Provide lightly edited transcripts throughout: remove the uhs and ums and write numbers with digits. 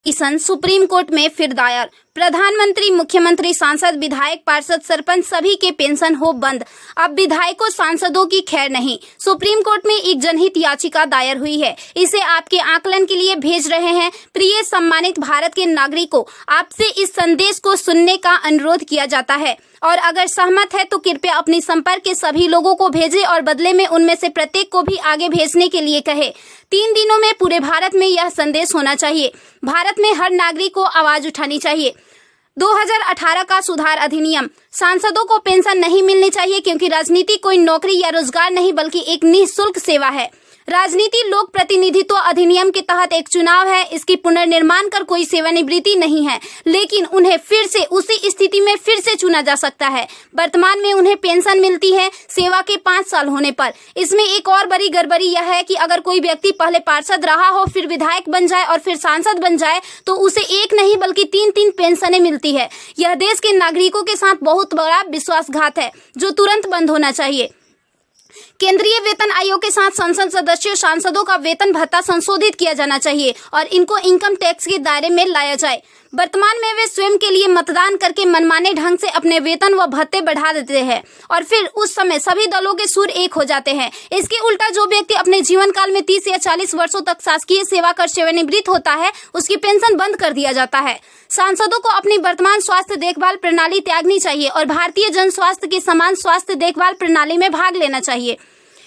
Petition supreme court में फिर दायर। प्रधानमंत्री, मुख्यमंत्री, सांसद, विधायक, पार्षद, सरपंच सभी के पेंशन हो बंद। अब विधायकों, सांसदों की खैर नहीं। सुप्रीम कोर्ट में एक जनहित याचिका दायर हुई है। इसे आपके आकलन के लिए भेज रहे हैं। प्रिय सम्मानित भारत के नागरिकों, आपसे इस संदेश को सुनने का अनुरोध किया जाता है और अगर सहमत है तो कृपया अपनी संपर्क के सभी लोगों को भेजें और बदले में उनमें से प्रत्येक को भी आगे भेजने के लिए कहे। 3 दिनों में पूरे भारत में यह संदेश होना चाहिए। भारत में हर नागरिक को आवाज उठानी चाहिए। 2018 का सुधार अधिनियम। सांसदों को पेंशन नहीं मिलनी चाहिए क्योंकि राजनीति कोई नौकरी या रोजगार नहीं बल्कि एक निःशुल्क सेवा है। राजनीति लोक प्रतिनिधित्व अधिनियम के तहत एक चुनाव है। इसकी पुनर्निर्माण कर कोई सेवानिवृत्ति नहीं है, लेकिन उन्हें फिर से उसी स्थिति में फिर से चुना जा सकता है। वर्तमान में उन्हें पेंशन मिलती है सेवा के 5 साल होने पर। इसमें एक और बड़ी गड़बड़ी यह है कि अगर कोई व्यक्ति पहले पार्षद रहा हो, फिर विधायक बन जाए और फिर सांसद बन जाए तो उसे एक नहीं बल्कि 3-3 पेंशनें मिलती है। यह देश के नागरिकों के साथ बहुत बड़ा विश्वासघात है जो तुरंत बंद होना चाहिए। केंद्रीय वेतन आयोग के साथ संसद सदस्यों, सांसदों का वेतन भत्ता संशोधित किया जाना चाहिए और इनको इनकम टैक्स के दायरे में लाया जाए। वर्तमान में वे स्वयं के लिए मतदान करके मनमाने ढंग से अपने वेतन व भत्ते बढ़ा देते हैं और फिर उस समय सभी दलों के सुर एक हो जाते हैं। इसके उल्टा जो व्यक्ति अपने जीवन काल में 30 या 40 वर्षों तक शासकीय सेवा कर सेवानिवृत्त होता है, उसकी पेंशन बंद कर दिया जाता है। सांसदों को अपनी वर्तमान स्वास्थ्य देखभाल प्रणाली त्यागनी चाहिए और भारतीय जन स्वास्थ्य की समान स्वास्थ्य देखभाल प्रणाली में भाग लेना चाहिए।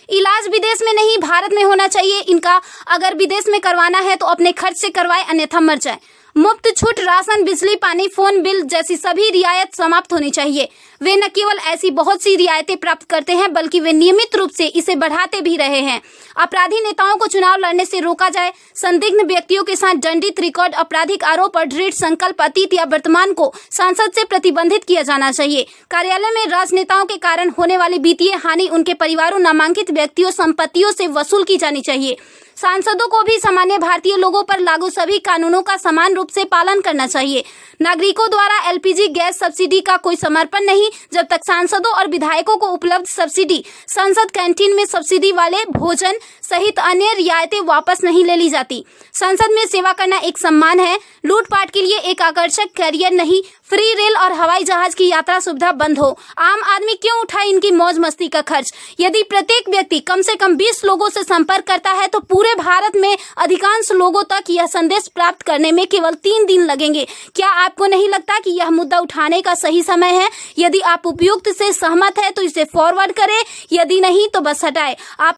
इलाज विदेश में नहीं, भारत में होना चाहिए इनका। अगर विदेश में करवाना है तो अपने खर्च से करवाए, अन्यथा मर जाए। मुफ्त छूट राशन, बिजली, पानी, फोन बिल जैसी सभी रियायत समाप्त होनी चाहिए। वे न केवल ऐसी बहुत सी रियायतें प्राप्त करते हैं बल्कि वे नियमित रूप से इसे बढ़ाते भी रहे हैं। अपराधी नेताओं को चुनाव लड़ने से रोका जाए। संदिग्ध व्यक्तियों के साथ दंडित रिकॉर्ड, आपराधिक आरोप और दृढ़ संकल्प अतीत या वर्तमान को संसद से प्रतिबंधित किया जाना चाहिए। कार्यालय में राजनेताओं के कारण होने वाली वित्तीय हानि उनके परिवारों, नामांकित व्यक्तियों, संपत्तियों से वसूल की जानी चाहिए। सांसदों को भी सामान्य भारतीय लोगों पर लागू सभी कानूनों का समान रूप से पालन करना चाहिए। नागरिकों द्वारा एलपीजी गैस सब्सिडी का कोई समर्पण नहीं जब तक सांसदों और विधायकों को उपलब्ध सब्सिडी, संसद कैंटीन में सब्सिडी वाले भोजन सहित अन्य रियायतें वापस नहीं ले ली जाती। संसद में सेवा करना एक सम्मान है, लूटपाट के लिए एक आकर्षक करियर नहीं। फ्री रेल और हवाई जहाज की यात्रा सुविधा बंद हो। आम आदमी क्यों उठाए इनकी मौज मस्ती का खर्च? यदि प्रत्येक व्यक्ति कम से कम 20 लोगों से संपर्क करता है तो पूरे भारत में अधिकांश लोगों तक यह संदेश प्राप्त करने में केवल 3 दिन लगेंगे। क्या आपको नहीं लगता कि यह मुद्दा उठाने का सही समय है? यदि आप उपयुक्त से सहमत है तो इसे फॉरवर्ड करें, यदि नहीं तो बस हटाएं। आप